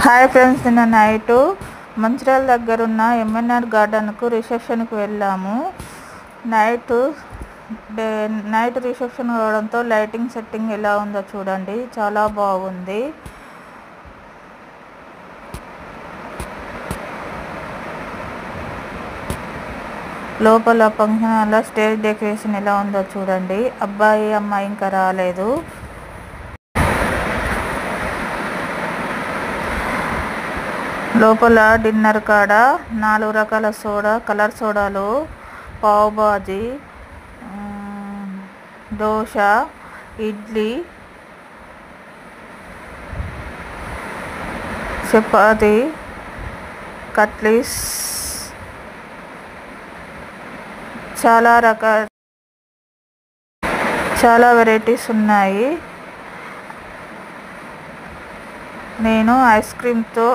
Hi friends, నిన్న night Mancherial దగ్గర ఉన్న ఎంఎన్ఆర్ గార్డెన్కు రిసెప్షన్కి వెళ్ళాము. నైట్ రిసెప్షన్ అవడంతో లైటింగ్ సెట్టింగ్ ఎలా ఉందో చూడండి, చాలా బాగుంది. లోపల ఫంక్షన్ హాల్లో స్టేజ్ డెకరేషన్ ఎలా ఉందో చూడండి. అబ్బాయి అమ్మాయి ఇంకా రాలేదు. లోపల డిన్నర్ కాడ 4 రకాల కలర్ సోడాలు, పావ్ బాజీ, దోశ, ఇడ్లీ, చపాతి, కట్లీస్, చాలా వెరైటీస్ ఉన్నాయి. నేను ఐస్ క్రీమ్తో